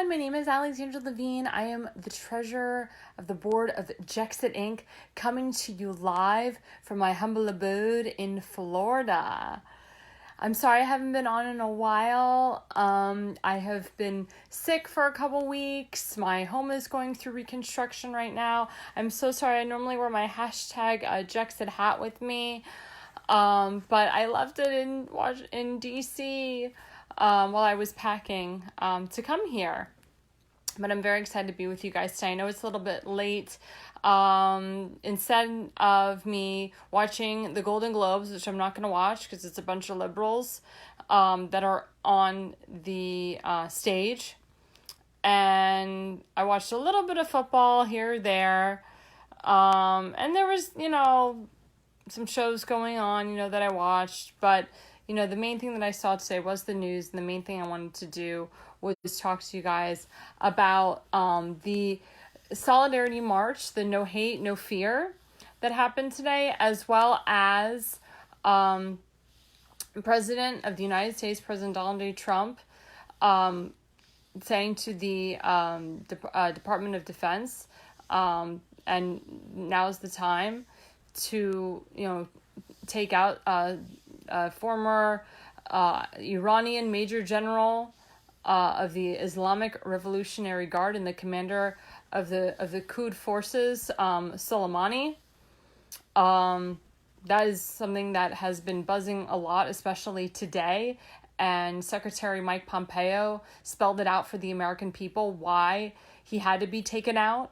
everyone, my name is Alexandra Levine. I am the treasurer of the board of JEXIT Inc., coming to you live from my humble abode in Florida. I'm sorry I haven't been on in a while. I have been sick for a couple weeks. My home is going through reconstruction right now. I'm so sorry. I normally wear my hashtag JEXIT hat with me, but I left it in DC while I was packing to come here. But I'm very excited to be with you guys today. I know it's a little bit late. Instead of me watching the Golden Globes, which I'm not going to watch because it's a bunch of liberals that are on the stage, and I watched a little bit of football here or there, and there was, some shows going on, that I watched, but the main thing that I saw today was the news, and the main thing I wanted to do was talk to you guys about the Solidarity March, the No Hate, No Fear that happened today, as well as President of the United States, President Donald J. Trump, saying to the Department of Defense, and now's the time to, take out former Iranian Major General of the Islamic Revolutionary Guard and the commander of the Quds forces, Soleimani. That is something that has been buzzing a lot, especially today. And Secretary Mike Pompeo spelled it out for the American people why he had to be taken out,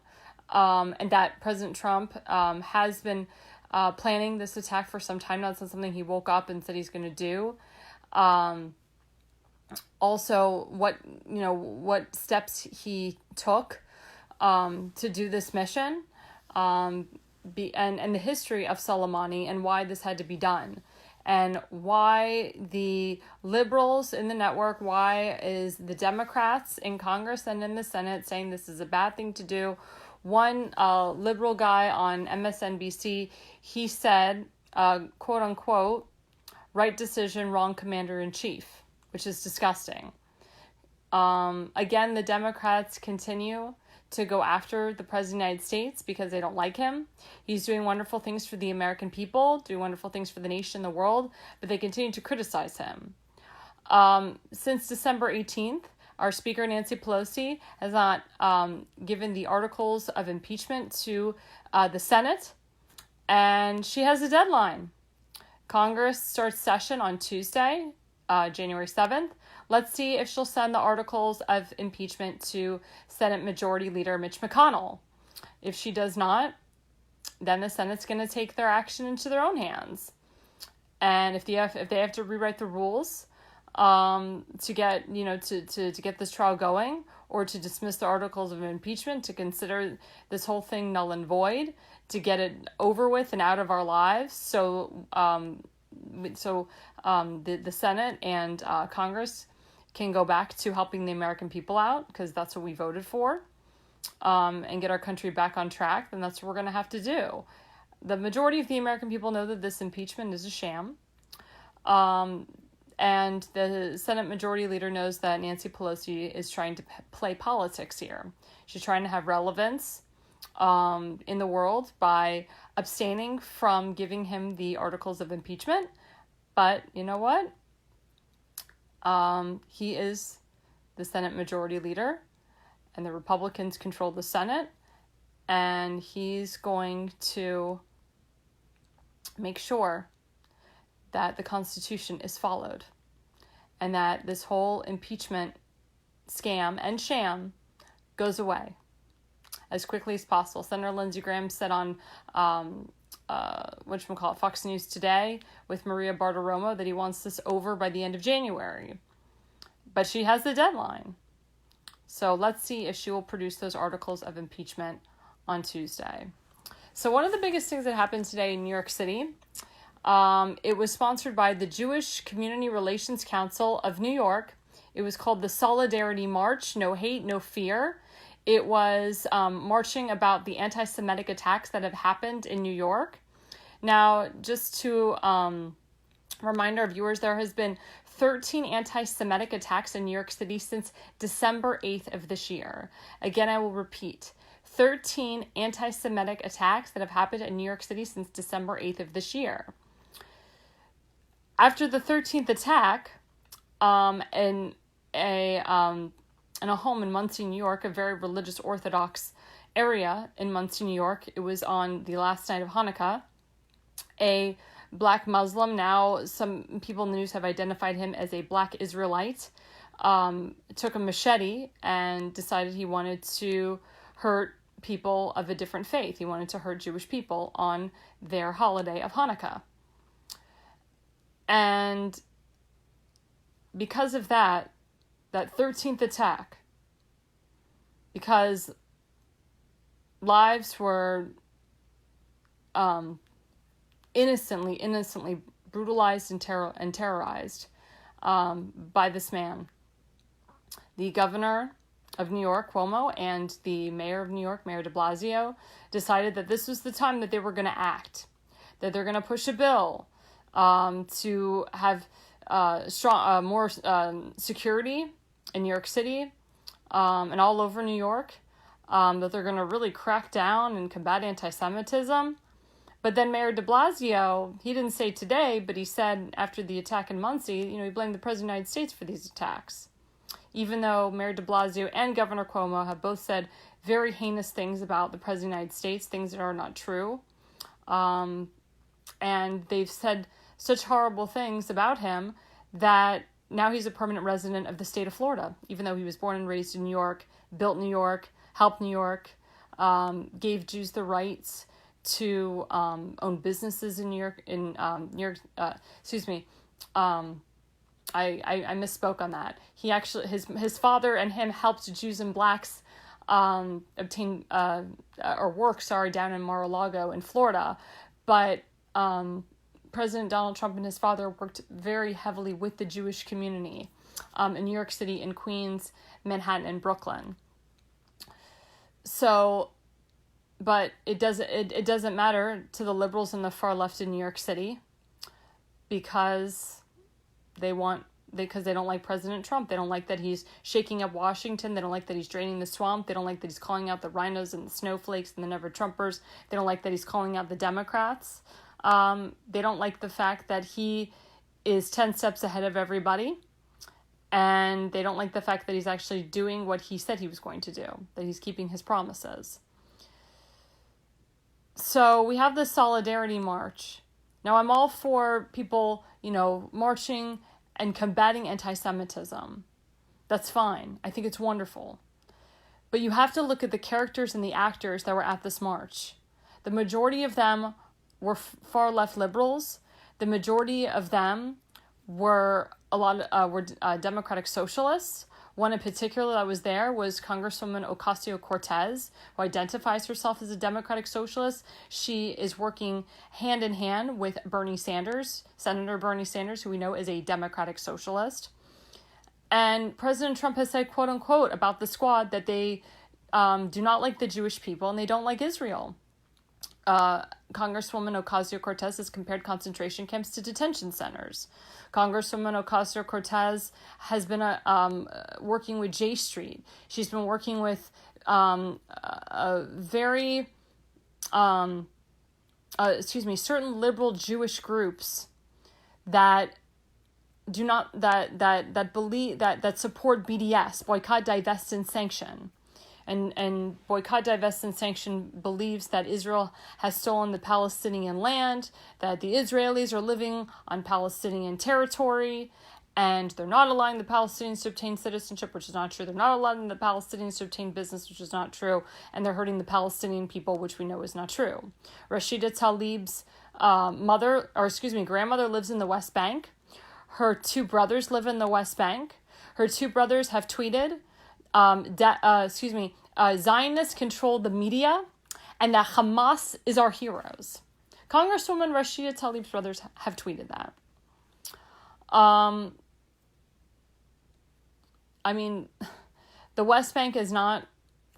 and that President Trump has been planning this attack for some time now. It's not something he woke up and said he's going to do. Also, what steps he took to do this mission, and the history of Soleimani and why this had to be done, and why the liberals in the network, why is the Democrats in Congress and in the Senate saying this is a bad thing to do. One liberal guy on MSNBC, he said, quote unquote, right decision, wrong commander-in-chief, which is disgusting. Again, the Democrats continue to go after the President of the United States because they don't like him. He's doing wonderful things for the American people, doing wonderful things for the nation, the world, but they continue to criticize him. Since December 18th, our Speaker, Nancy Pelosi, has not given the articles of impeachment to the Senate, and she has a deadline. Congress starts session on Tuesday, January 7th. Let's see if she'll send the articles of impeachment to Senate Majority Leader Mitch McConnell. If she does not, then the Senate's going to take their action into their own hands. And if they have to rewrite the rules to get to get this trial going, or to dismiss the articles of impeachment, to consider this whole thing null and void, to get it over with and out of our lives, so the Senate and Congress can go back to helping the American people out, because that's what we voted for, and get our country back on track, then that's what we're going to have to do. The majority of the American people know that this impeachment is a sham. And the Senate Majority Leader knows that Nancy Pelosi is trying to play politics here. She's trying to have relevance in the world by abstaining from giving him the articles of impeachment. But you know what? He is the Senate Majority Leader, and the Republicans control the Senate, and he's going to make sure that the Constitution is followed, and that this whole impeachment scam and sham goes away as quickly as possible. Senator Lindsey Graham said on Fox News Today with Maria Bartiromo that he wants this over by the end of January. But she has the deadline. So let's see if she will produce those articles of impeachment on Tuesday. So one of the biggest things that happened today in New York City, it was sponsored by the Jewish Community Relations Council of New York. It was called the Solidarity March, No Hate, No Fear. It was marching about the anti-Semitic attacks that have happened in New York. Now, just to Reminder, viewers, there has been 13 anti-Semitic attacks in New York City since December 8th of this year. Again, I will repeat, 13 anti-Semitic attacks that have happened in New York City since December 8th of this year. After the 13th attack, in a home in Muncie, New York, a very religious Orthodox area in Muncie, New York, it was on the last night of Hanukkah, a Black Muslim, now some people in the news have identified him as a Black Israelite, took a machete and decided he wanted to hurt people of a different faith. He wanted to hurt Jewish people on their holiday of Hanukkah. And because of that 13th attack, because lives were innocently brutalized and terrorized by this man. The governor of New York, Cuomo, and the mayor of New York, Mayor de Blasio, decided that this was the time that they were going to act, that they're going to push a bill to have more security in New York City and all over New York, that they're going to really crack down and combat anti-Semitism. But then Mayor de Blasio, he didn't say today, but he said after the attack in Muncie, he blamed the President of the United States for these attacks. Even though Mayor de Blasio and Governor Cuomo have both said very heinous things about the President of the United States, things that are not true. And they've said such horrible things about him that now he's a permanent resident of the state of Florida, even though he was born and raised in New York, built New York, helped New York, gave Jews the rights to own businesses in New York. I misspoke on that. He actually, his father and him helped Jews and blacks obtain work down in Mar-a-Lago in Florida, but President Donald Trump and his father worked very heavily with the Jewish community in New York City, in Queens, Manhattan, and Brooklyn. So, but it doesn't matter to the liberals and the far left in New York City, because they don't like President Trump. They don't like that he's shaking up Washington. They don't like that he's draining the swamp. They don't like that he's calling out the rhinos and the snowflakes and the never-Trumpers. They don't like that he's calling out the Democrats. They don't like the fact that he is 10 steps ahead of everybody. And they don't like the fact that he's actually doing what he said he was going to do, that he's keeping his promises. So we have this solidarity march. Now, I'm all for people, marching and combating anti-Semitism. That's fine. I think it's wonderful. But you have to look at the characters and the actors that were at this march. The majority of them were far left liberals. The majority of them were Democratic socialists. One in particular that was there was Congresswoman Ocasio-Cortez, who identifies herself as a Democratic socialist. She is working hand in hand with Bernie Sanders, Senator Bernie Sanders, who we know is a Democratic socialist. And President Trump has said, quote unquote, about the squad that they do not like the Jewish people and they don't like Israel. Congresswoman Ocasio-Cortez has compared concentration camps to detention centers. Congresswoman Ocasio-Cortez has been working with J Street. She's been working with certain liberal Jewish groups that do not that believe that support BDS, boycott, divest, and sanction. And boycott, divest, and sanction believes that Israel has stolen the Palestinian land, that the Israelis are living on Palestinian territory, and they're not allowing the Palestinians to obtain citizenship, which is not true. They're not allowing the Palestinians to obtain business, which is not true. And they're hurting the Palestinian people, which we know is not true. Rashida Tlaib's grandmother lives in the West Bank. Her two brothers live in the West Bank. Her two brothers have tweeted, Zionists control the media, and that Hamas is our heroes. Congresswoman Rashida Tlaib's brothers have tweeted that. The West Bank is not.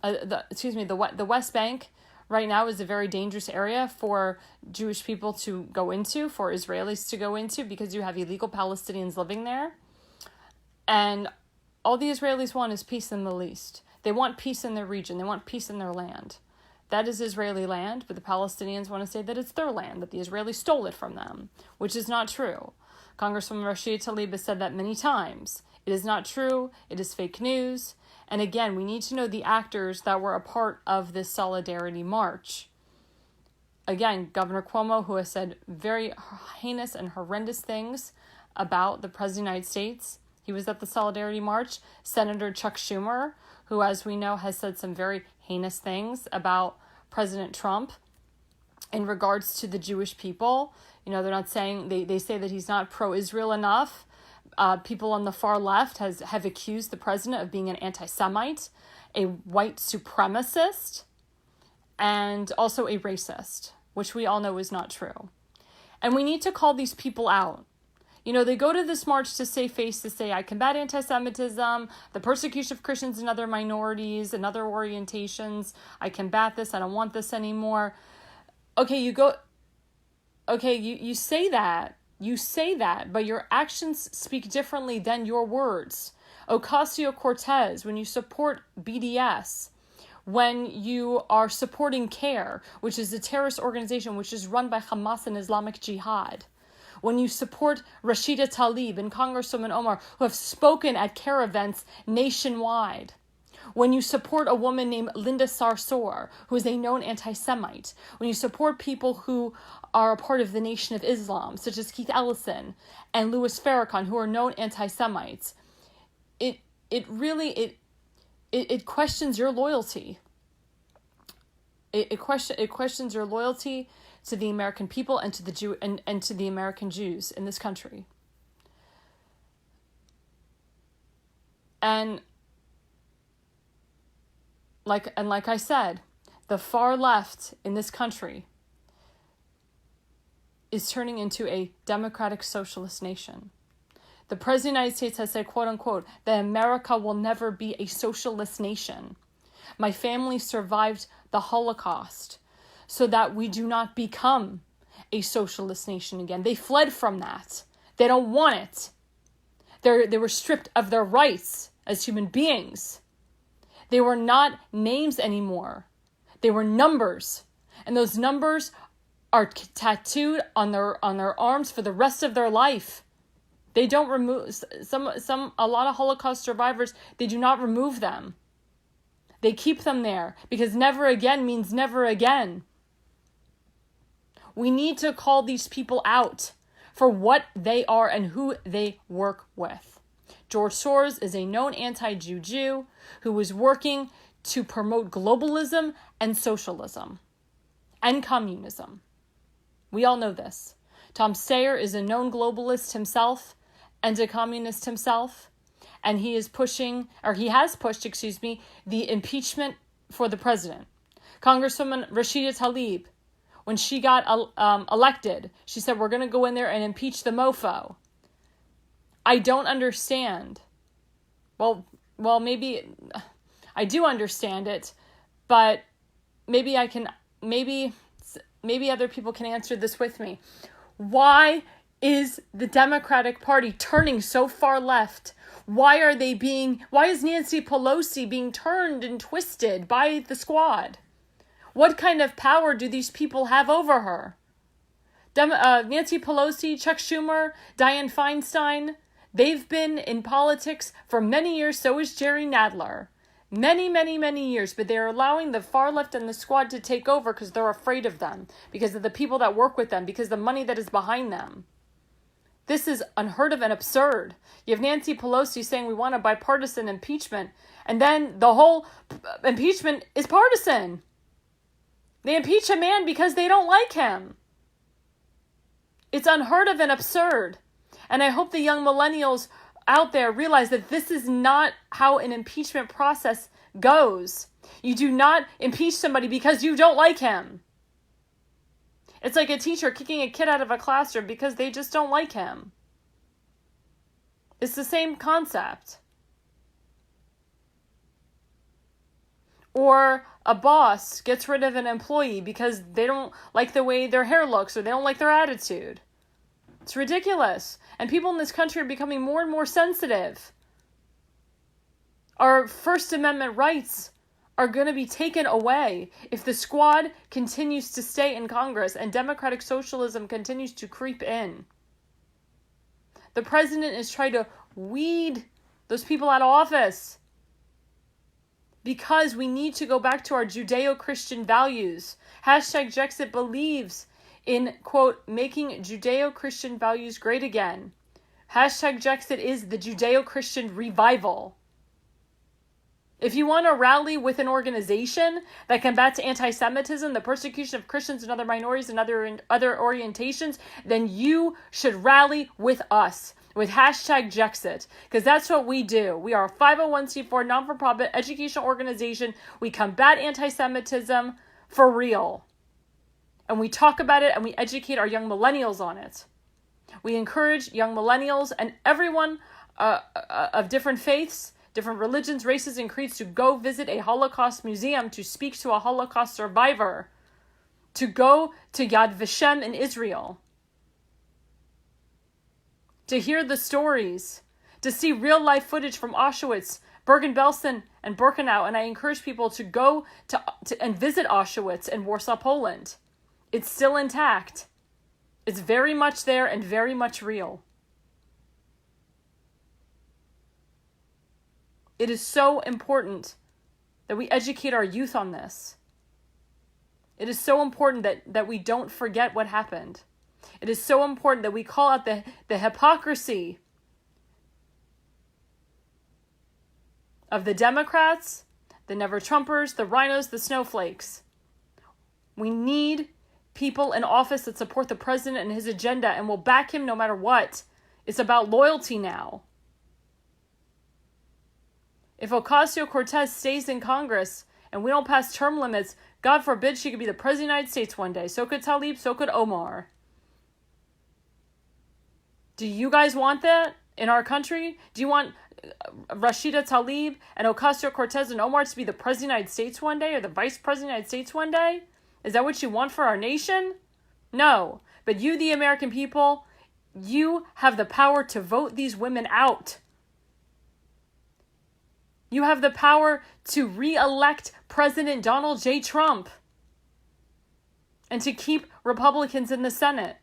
The West Bank right now is a very dangerous area for Jewish people to go into, for Israelis to go into, because you have illegal Palestinians living there. And all the Israelis want is peace in the Middle East. They want peace in their region. They want peace in their land. That is Israeli land, but the Palestinians want to say that it's their land, that the Israelis stole it from them, which is not true. Congresswoman Rashida Tlaib has said that many times. It is not true. It is fake news. And again, we need to know the actors that were a part of this solidarity march. Again, Governor Cuomo, who has said very heinous and horrendous things about the President of the United States. He was at the solidarity march. Senator Chuck Schumer, who, as we know, has said some very heinous things about President Trump in regards to the Jewish people. You know, they're not saying, they say that he's not pro-Israel enough. People on the far left have accused the president of being an anti-Semite, a white supremacist, and also a racist, which we all know is not true. And we need to call these people out. You know, they go to this march to save face, to say, I combat anti-Semitism, the persecution of Christians and other minorities and other orientations. I combat this. I don't want this anymore. Okay, you say that. You say that, but your actions speak differently than your words. Ocasio-Cortez, when you support BDS, when you are supporting CARE, which is a terrorist organization which is run by Hamas and Islamic Jihad, when you support Rashida Tlaib and Congresswoman Omar, who have spoken at CARE events nationwide, when you support a woman named Linda Sarsour, who is a known anti-Semite, when you support people who are a part of the Nation of Islam, such as Keith Ellison and Louis Farrakhan, who are known anti-Semites, it questions your loyalty. It questions your loyalty to the American people and to the and to the American Jews in this country. And like I said, the far left in this country is turning into a democratic socialist nation. The President of the United States has said, quote unquote, that America will never be a socialist nation. My family survived the Holocaust so that we do not become a socialist nation again. They fled from that. They don't want it. They were stripped of their rights as human beings. They were not names anymore. They were numbers. And those numbers are tattooed on their arms for the rest of their life. They don't remove a lot of Holocaust survivors, they do not remove them. They keep them there because never again means never again. We need to call these people out for what they are and who they work with. George Soros is a known anti-Jew Jew who was working to promote globalism and socialism and communism. We all know this. Tom Steyer is a known globalist himself and a communist himself, and he has pushed, the impeachment for the president. Congresswoman Rashida Tlaib, when she got elected, she said, we're going to go in there and impeach the mofo. I don't understand. Well, maybe I do understand it, but maybe other people can answer this with me. Why is the Democratic Party turning so far left? Why is Nancy Pelosi being turned and twisted by the squad? What kind of power do these people have over her? Nancy Pelosi, Chuck Schumer, Dianne Feinstein, they've been in politics for many years, so is Jerry Nadler. Many, many, many years, but they're allowing the far left and the squad to take over because they're afraid of them, because of the people that work with them, because of the money that is behind them. This is unheard of and absurd. You have Nancy Pelosi saying we want a bipartisan impeachment, and then the whole impeachment is partisan. They impeach a man because they don't like him. It's unheard of and absurd. And I hope the young millennials out there realize that this is not how an impeachment process goes. You do not impeach somebody because you don't like him. It's like a teacher kicking a kid out of a classroom because they just don't like him. It's the same concept. Or a boss gets rid of an employee because they don't like the way their hair looks or they don't like their attitude. It's ridiculous. And people in this country are becoming more and more sensitive. Our First Amendment rights are going to be taken away if the squad continues to stay in Congress and democratic socialism continues to creep in. The president is trying to weed those people out of office because we need to go back to our Judeo-Christian values. Hashtag JEXIT believes in, quote, making Judeo-Christian values great again. Hashtag JEXIT is the Judeo-Christian revival. If you want to rally with an organization that combats anti-Semitism, the persecution of Christians and other minorities and other orientations, then you should rally with us, with hashtag JEXIT, because that's what we do. We are a 501c4 non-for-profit educational organization. We combat anti-Semitism for real. And we talk about it and we educate our young millennials on it. We encourage young millennials and everyone of different faiths, different religions, races, and creeds to go visit a Holocaust museum, to speak to a Holocaust survivor, to go to Yad Vashem in Israel, to hear the stories, to see real-life footage from Auschwitz, Bergen-Belsen, and Birkenau. And I encourage people to go to and visit Auschwitz and Warsaw, Poland. It's still intact. It's very much there and very much real. It is so important that we educate our youth on this. It is so important that we don't forget what happened. It is so important that we call out the hypocrisy of the Democrats, the never-Trumpers, the rhinos, the snowflakes. We need people in office that support the president and his agenda and will back him no matter what. It's about loyalty now. If Ocasio-Cortez stays in Congress and we don't pass term limits, God forbid she could be the president of the United States one day. So could Tlaib, so could Omar. Do you guys want that in our country? Do you want Rashida Tlaib and Ocasio-Cortez and Omar to be the president of the United States one day or the vice president of the United States one day? Is that what you want for our nation? No. But you, the American people, you have the power to vote these women out. You have the power to re-elect President Donald J. Trump and to keep Republicans in the Senate.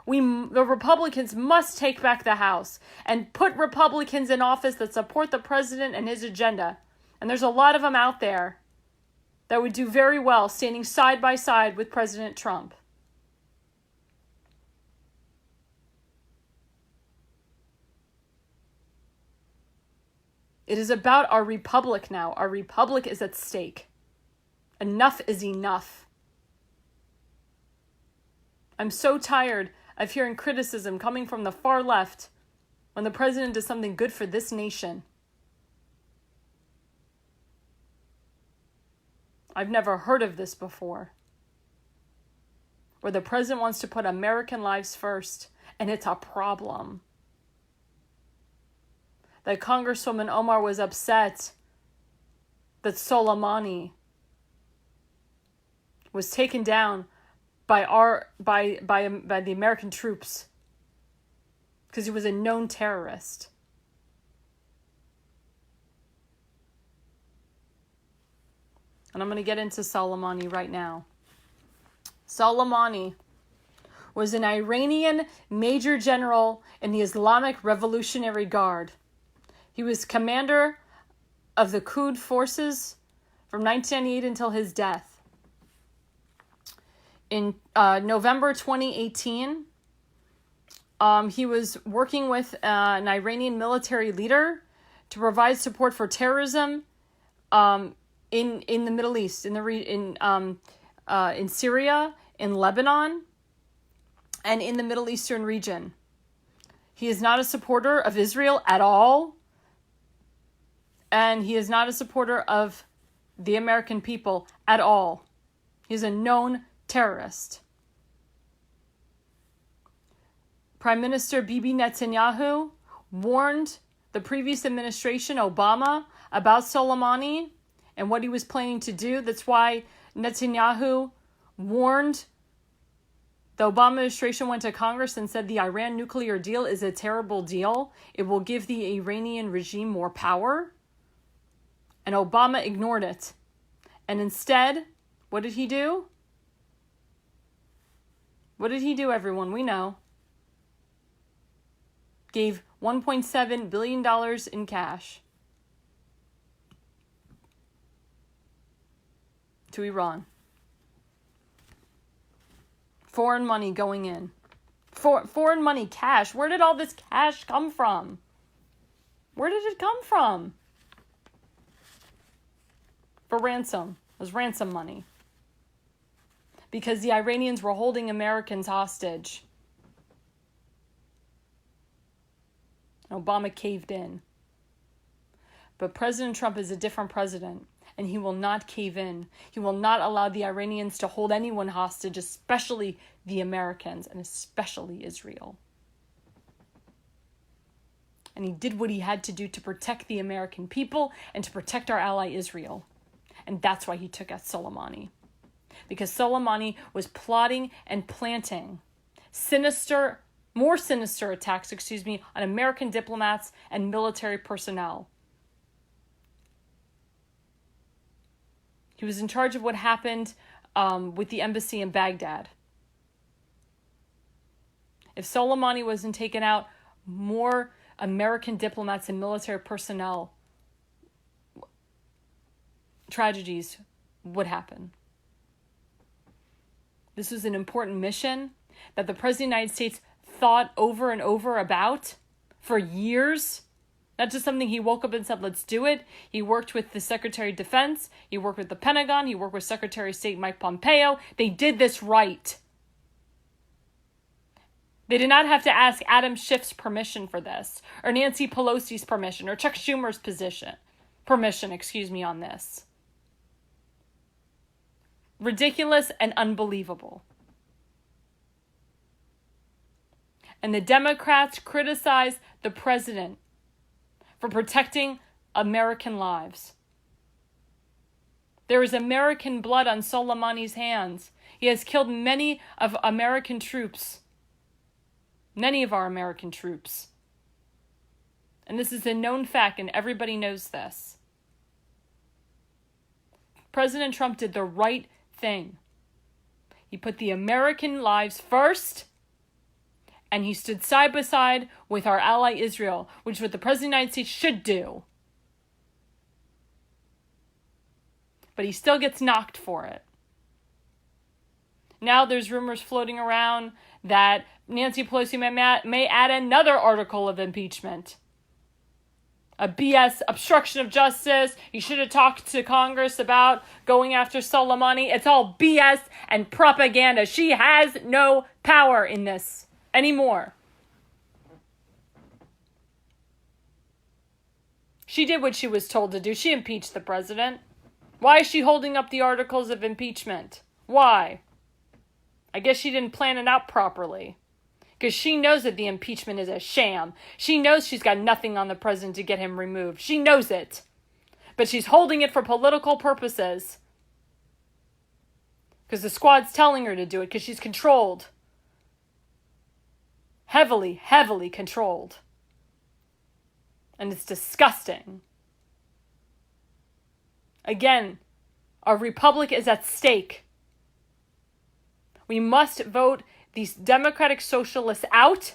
The Republicans must take back the House and put Republicans in office that support the president and his agenda. And there's a lot of them out there that would do very well standing side by side with President Trump. It is about our republic now. Our republic is at stake. Enough is enough. I'm so tired of hearing criticism coming from the far left when the president does something good for this nation. I've never heard of this before, where the president wants to put American lives first, and it's a problem. That Congresswoman Omar was upset that Soleimani was taken down by the American troops because he was a known terrorist. And I'm going to get into Soleimani right now. Soleimani was an Iranian major general in the Islamic Revolutionary Guard. He was commander of the Quds forces from 1998 until his death. In November 2018, he was working with an Iranian military leader to provide support for terrorism in the Middle East, in Syria, in Lebanon, and in the Middle Eastern region. He is not a supporter of Israel at all. And he is not a supporter of the American people at all. He's a known terrorist. Prime Minister Bibi Netanyahu warned the previous administration, Obama, about Soleimani and what he was planning to do. That's why Netanyahu warned. The Obama administration went to Congress and said the Iran nuclear deal is a terrible deal. It will give the Iranian regime more power. And Obama ignored it. And instead, what did he do? What did he do, everyone? We know. Gave $1.7 billion in cash to Iran. Foreign money going in. Foreign money, cash. Where did all this cash come from? Where did it come from? For ransom. It was ransom money. Because the Iranians were holding Americans hostage. Obama caved in. But President Trump is a different president. And he will not cave in. He will not allow the Iranians to hold anyone hostage, especially the Americans and especially Israel. And he did what he had to do to protect the American people and to protect our ally Israel. And that's why he took out Soleimani. Because Soleimani was plotting and planting more sinister attacks, on American diplomats and military personnel. He was in charge of what happened with the embassy in Baghdad. If Soleimani wasn't taken out, more American diplomats and military personnel, tragedies would happen. This was an important mission that the President of the United States thought over and over about for years. Not just something he woke up and said, let's do it. He worked with the Secretary of Defense. He worked with the Pentagon. He worked with Secretary of State Mike Pompeo. They did this right. They did not have to ask Adam Schiff's permission for this, or Nancy Pelosi's permission, or Chuck Schumer's permission on this. Ridiculous and unbelievable. And the Democrats criticize the president for protecting American lives. There is American blood on Soleimani's hands. He has killed many of American troops. Many of our American troops. And this is a known fact, and everybody knows this. President Trump did the right thing. He put the American lives first, and he stood side by side with our ally Israel, which is what the President of the United States should do. But he still gets knocked for it. Now there's rumors floating around that Nancy Pelosi may add another article of impeachment. A BS obstruction of justice. You should have talked to Congress about going after Soleimani. It's all BS and propaganda. She has no power in this anymore. She did what she was told to do. She impeached the president. Why is she holding up the articles of impeachment? Why? I guess she didn't plan it out properly. Because she knows that the impeachment is a sham. She knows she's got nothing on the president to get him removed. She knows it. But she's holding it for political purposes. Because the squad's telling her to do it. Because she's controlled. Heavily, heavily controlled. And it's disgusting. Again, our republic is at stake. We must vote these democratic socialists out,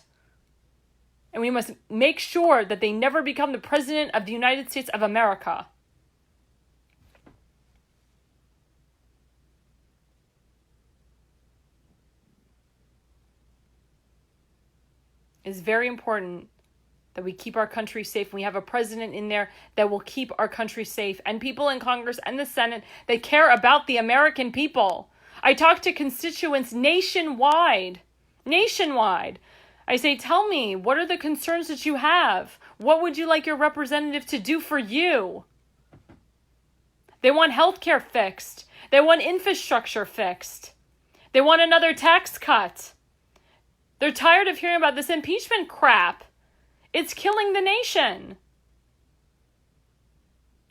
and we must make sure that they never become the president of the United States of America. It's very important that we keep our country safe. We have a president in there that will keep our country safe, and people in Congress and the Senate, they care about the American people. I talk to constituents nationwide. I say, tell me, what are the concerns that you have? What would you like your representative to do for you? They want healthcare fixed. They want infrastructure fixed. They want another tax cut. They're tired of hearing about this impeachment crap. It's killing the nation.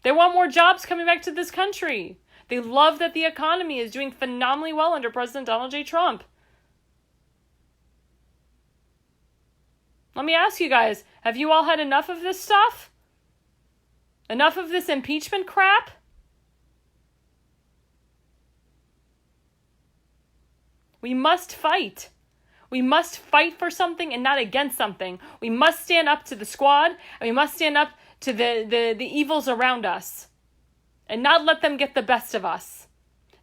They want more jobs coming back to this country. They love that the economy is doing phenomenally well under President Donald J. Trump. Let me ask you guys, have you all had enough of this stuff? Enough of this impeachment crap? We must fight. We must fight for something and not against something. We must stand up to the squad, and we must stand up to the evils around us and not let them get the best of us.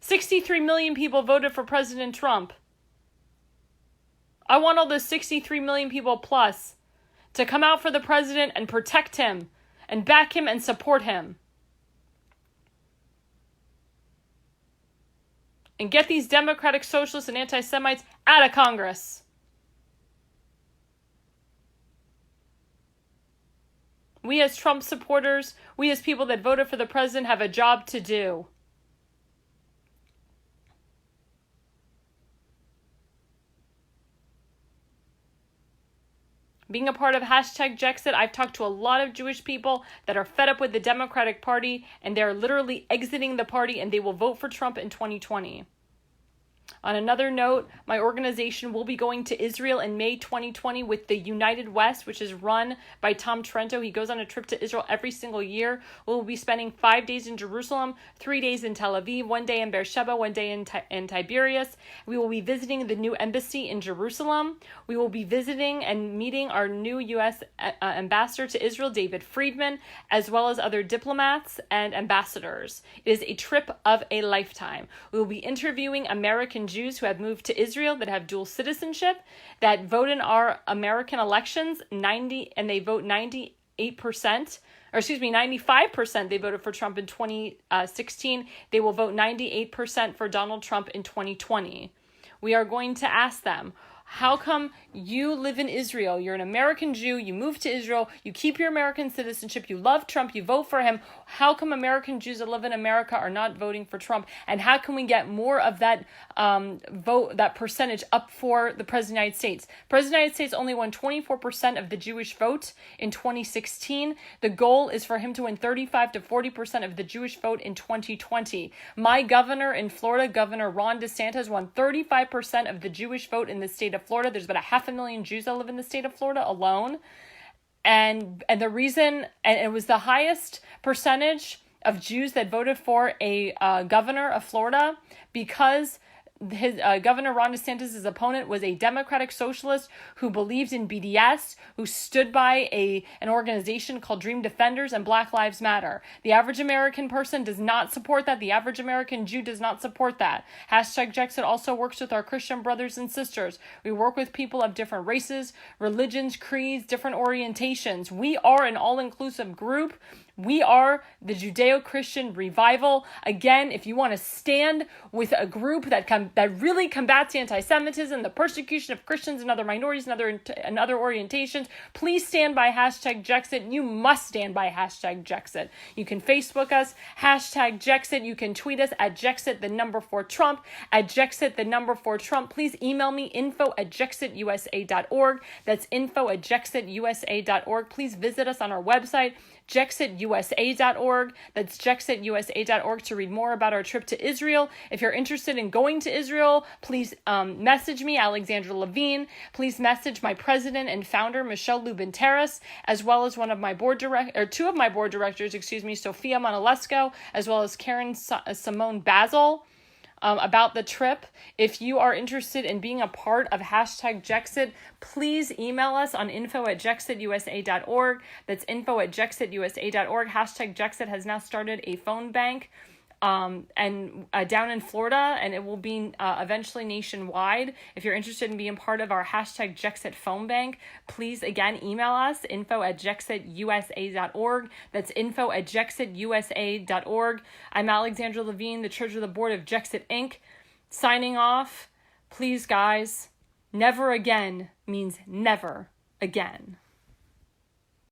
63 million people voted for President Trump. I want all those 63 million people plus to come out for the president and protect him and back him and support him. And get these democratic socialists and anti-Semites out of Congress. We as Trump supporters, we as people that voted for the president have a job to do. Being a part of hashtag JEXIT, I've talked to a lot of Jewish people that are fed up with the Democratic Party, and they're literally exiting the party, and they will vote for Trump in 2020. On another note, my organization will be going to Israel in May 2020 with the United West, which is run by Tom Trento. He goes on a trip to Israel every single year. We'll be spending 5 days in Jerusalem, 3 days in Tel Aviv, 1 day in Beersheba, 1 day in Tiberias. We will be visiting the new embassy in Jerusalem. We will be visiting and meeting our new U.S. ambassador to Israel, David Friedman, as well as other diplomats and ambassadors. It is a trip of a lifetime. We will be interviewing American Jews who have moved to Israel that have dual citizenship, that vote in our American elections, and they vote 98%, or excuse me, 95% they voted for Trump in 2016. They will vote 98% for Donald Trump in 2020. We are going to ask them, how come you live in Israel? You're an American Jew. You moved to Israel. You keep your American citizenship. You love Trump. You vote for him. How come American Jews that live in America are not voting for Trump? And how can we get more of that vote, that percentage up for the President of the United States? President of the United States only won 24% of the Jewish vote in 2016. The goal is for him to win 35 to 40% of the Jewish vote in 2020. My governor in Florida, Governor Ron DeSantis, won 35% of the Jewish vote in the state of Florida. There's about 500,000 Jews that live in the state of Florida alone. And the reason, and it was the highest percentage of Jews that voted for a governor of Florida because his Governor Ron DeSantis' opponent was a Democratic socialist who believed in BDS, who stood by an organization called Dream Defenders and Black Lives Matter. The average American person does not support that. The average American Jew does not support that. Hashtag JEXIT also works with our Christian brothers and sisters. We work with people of different races, religions, creeds, different orientations. We are an all-inclusive group. We are the Judeo-Christian revival. Again, if you want to stand with a group that really combats anti-Semitism, the persecution of Christians and other minorities and other orientations, please stand by hashtag JEXIT. You must stand by hashtag JEXIT. You can Facebook us, hashtag JEXIT. You can tweet us at JEXIT, the number 4 Trump, at JEXIT, the number 4 Trump. Please email me, info@jexitusa.org. That's info@jexitusa.org. Please visit us on our website, JEXITUSA.org. That's JEXITUSA.org to read more about our trip to Israel. If you're interested in going to Israel, please message me, Alexandra Levine. Please message my president and founder, Michelle Lubin-Terrace, as well as two of my board directors, Sophia Monalesco, as well as Karen Simone Basil. About the trip. If you are interested in being a part of hashtag JEXIT, please email us on info@jexitusa.org. That's info@jexitusa.org. Hashtag JEXIT has now started a phone bank and down in Florida, and it will be eventually nationwide. If you're interested in being part of our hashtag JEXIT phone bank, please again email us, info@jexitusa.org. That's info@jexitusa.org. I'm Alexandra Levine, the Treasurer of the Board of JEXIT Inc., signing off. Please, guys, never again means never again.